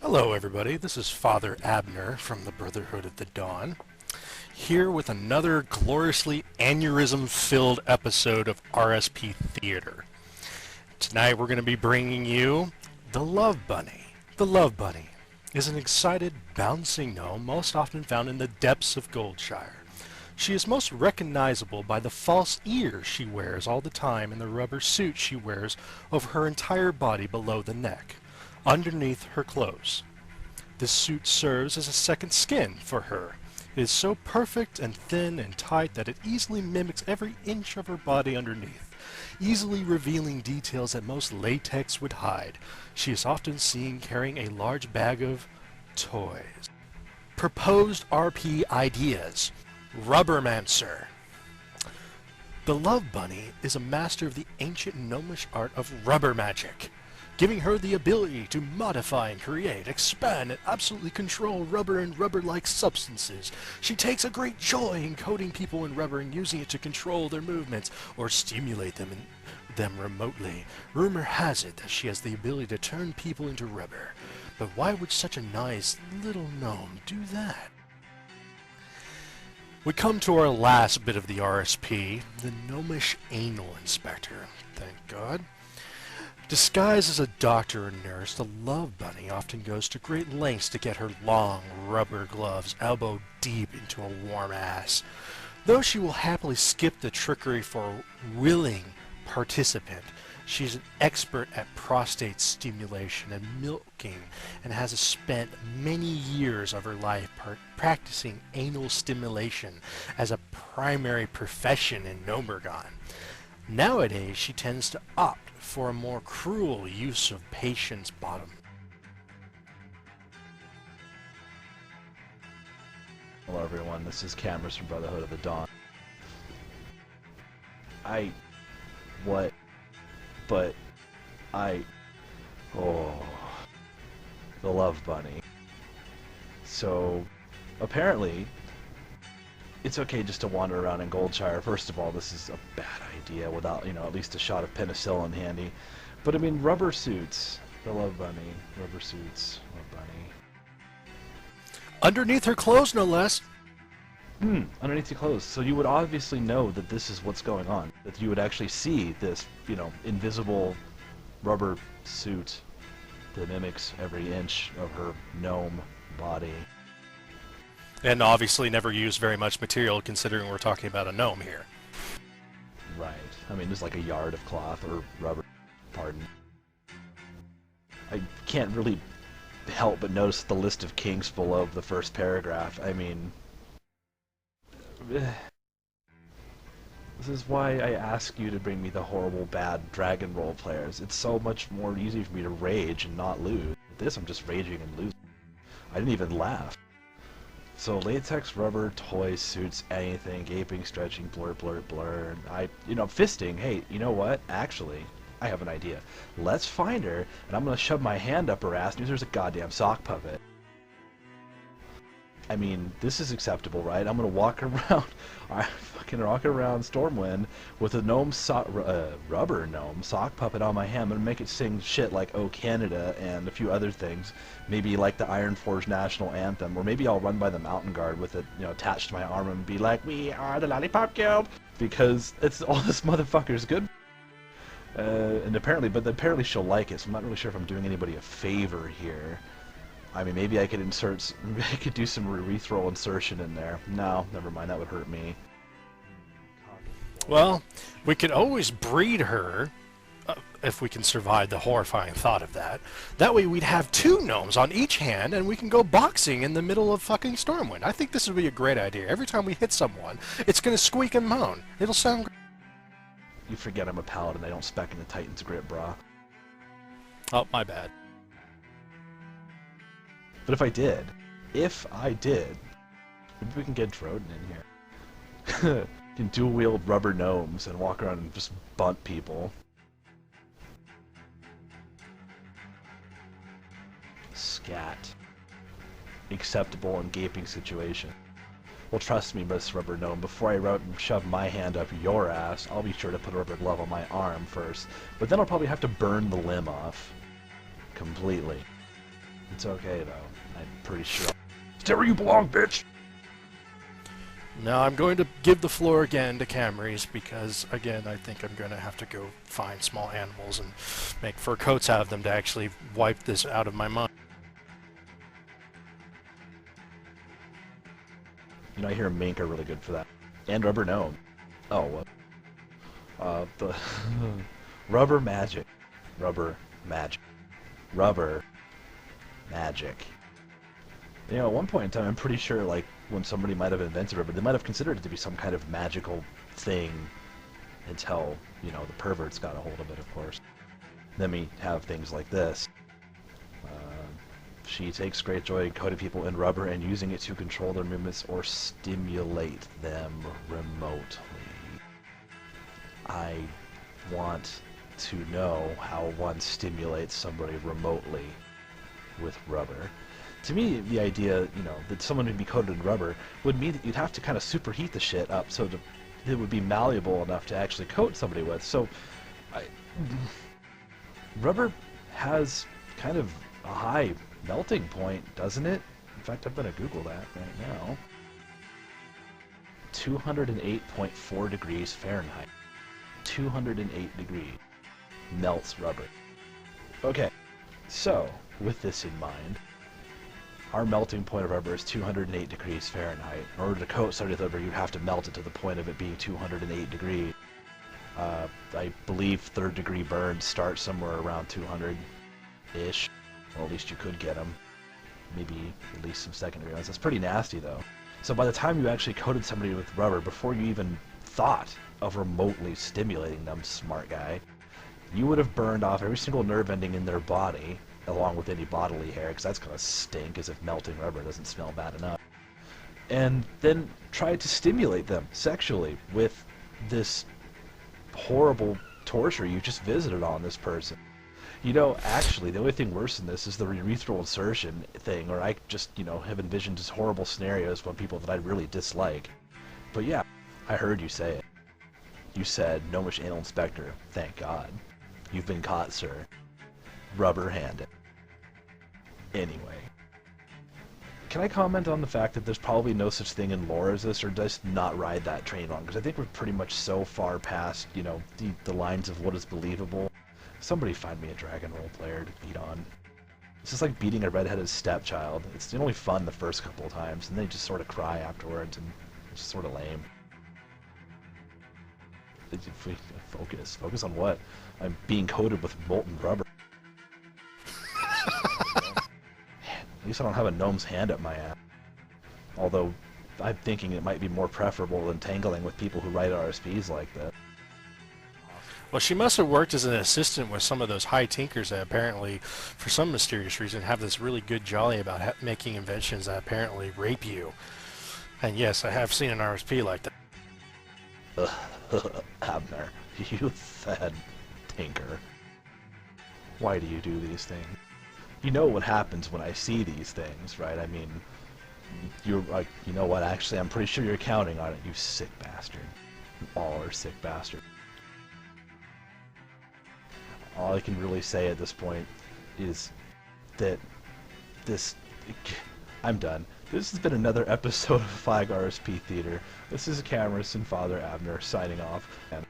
Hello everybody, this is Father Abner from the Brotherhood of the Dawn, here with another gloriously aneurysm-filled episode of RSP Theater. Tonight we're going to be bringing you the Luvebunnie. The Luvebunnie is an excited, bouncing gnome most often found in the depths of Goldshire. She is most recognizable by the false ears she wears all the time and the rubber suit she wears over her entire body below the neck, underneath her clothes. This suit serves as a second skin for her. It is so perfect and thin and tight that it easily mimics every inch of her body underneath, easily revealing details that most latex would hide. She is often seen carrying a large bag of toys. Proposed RP ideas. Rubbermancer. The Luvebunnie is a master of the ancient gnomish art of rubber magic, giving her the ability to modify and create, expand, and absolutely control rubber and rubber-like substances. She takes a great joy in coating people in rubber and using it to control their movements or stimulate them remotely. Rumor has it that she has the ability to turn people into rubber. But why would such a nice little gnome do that? We come to our last bit of the RSP, the Gnomish Anal Inspector. Thank God. Disguised as a doctor or nurse, the Luvebunnie often goes to great lengths to get her long rubber gloves elbow deep into a warm ass. Though she will happily skip the trickery for a willing participant, she's an expert at prostate stimulation and milking and has spent many years of her life practicing anal stimulation as a primary profession in Nomergon. Nowadays, she tends to opt for a more cruel use of patient's bottom. Hello everyone, this is Cameras from Brotherhood of the Dawn. The Lovebunnie. So, apparently, it's okay just to wander around in Goldshire. First of all, this is a bad idea without, at least a shot of penicillin handy. But I mean, rubber suits. The Lovebunnie. Rubber suits. Lovebunnie. Underneath her clothes, no less. Underneath your clothes. So you would obviously know that this is what's going on. That you would actually see this, invisible rubber suit that mimics every inch of her gnome body. And obviously never use very much material considering we're talking about a gnome here. Right. I mean, there's like a yard of cloth or rubber. Pardon. I can't really help but notice the list of kinks below the first paragraph. I mean, this is why I ask you to bring me the horrible, bad dragon role players. It's so much more easy for me to rage and not lose. With this, I'm just raging and losing. I didn't even laugh. So latex, rubber, toys, suits, anything, gaping, stretching, blur, blur, blur. Fisting. Hey, you know what? Actually, I have an idea. Let's find her, and I'm gonna shove my hand up her ass and use her as a goddamn sock puppet. I mean, this is acceptable, right? I'm gonna walk around, Stormwind with a rubber gnome sock puppet on my hand. I'm gonna make it sing shit like "Oh Canada" and a few other things. Maybe like the Ironforge national anthem, or maybe I'll run by the mountain guard with it, attached to my arm and be like, "We are the Lollipop Guild," because it's all this motherfucker's good. And apparently she'll like it. So I'm not really sure if I'm doing anybody a favor here. I mean, maybe I could do some urethral insertion in there. No, never mind, that would hurt me. Well, we could always breed her, if we can survive the horrifying thought of that. That way we'd have two gnomes on each hand, and we can go boxing in the middle of fucking Stormwind. I think this would be a great idea. Every time we hit someone, it's gonna squeak and moan. It'll sound great. You forget I'm a paladin, I don't spec in the Titan's grip, brah. Oh, my bad. But if I did, maybe we can get Droden in here. Can dual-wield rubber gnomes and walk around and just bunt people. Scat. Acceptable and gaping situation. Well, trust me, Miss Rubber Gnome, before I shove my hand up your ass, I'll be sure to put a rubber glove on my arm first. But then I'll probably have to burn the limb off. Completely. It's okay, though. I'm pretty sure. Stay where you belong, bitch! Now I'm going to give the floor again to Camrys because, again, I think I'm going to have to go find small animals and make fur coats out of them to actually wipe this out of my mind. You know, I hear mink are really good for that. And rubber gnome. Oh, what? The rubber magic. Rubber magic. Rubber magic. You know, at one point in time, I'm pretty sure, like, when somebody might have invented rubber, they might have considered it to be some kind of magical thing until, you know, the perverts got a hold of it, of course. Then we have things like this. She takes great joy in coating people in rubber and using it to control their movements or stimulate them remotely. I want to know how one stimulates somebody remotely with rubber. To me, the idea, you know, that someone would be coated in rubber would mean that you'd have to kind of superheat the shit up so it would be malleable enough to actually coat somebody with. So, rubber has kind of a high melting point, doesn't it? In fact, I'm going to Google that right now. 208.4 degrees Fahrenheit. 208 degrees melts rubber. Okay, so with this in mind, our melting point of rubber is 208 degrees Fahrenheit. In order to coat something with rubber, you have to melt it to the point of it being 208 degrees. I believe third degree burns start somewhere around 200-ish. Or at least you could get them. Maybe at least some secondary ones. That's pretty nasty, though. So by the time you actually coated somebody with rubber, before you even thought of remotely stimulating them, smart guy, you would have burned off every single nerve ending in their body, along with any bodily hair, because that's going to stink as if melting rubber doesn't smell bad enough. And then tried to stimulate them sexually with this horrible torture you just visited on this person. You know, actually, the only thing worse than this is the urethral insertion thing, or I just, you know, have envisioned just horrible scenarios from people that I really dislike. But yeah, I heard you say it. You said, gnomish anal inspector. Thank God. You've been caught, sir. Rubber-handed. Anyway. Can I comment on the fact that there's probably no such thing in lore as this, or just not ride that train on? Because I think we're pretty much so far past, you know, the lines of what is believable. Somebody find me a dragon role player to beat on. It's just like beating a redheaded stepchild. It's only fun the first couple of times, and they just sort of cry afterwards, and it's just sort of lame. Focus on what? I'm being coated with molten rubber. At least I don't have a gnome's hand up my ass. Although, I'm thinking it might be more preferable than tangling with people who write RSPs like that. Well, she must have worked as an assistant with some of those high tinkers that apparently, for some mysterious reason, have this really good jolly about making inventions that apparently rape you. And yes, I have seen an RSP like that. Abner, you said tinker. Why do you do these things? You know what happens when I see these things, right? I mean, you're like, you know what, actually, I'm pretty sure you're counting on it, you sick bastard. You all are sick bastards. All I can really say at this point is that I'm done. This has been another episode of FlagRSP Theater. This is Cameras and Father Abner signing off. And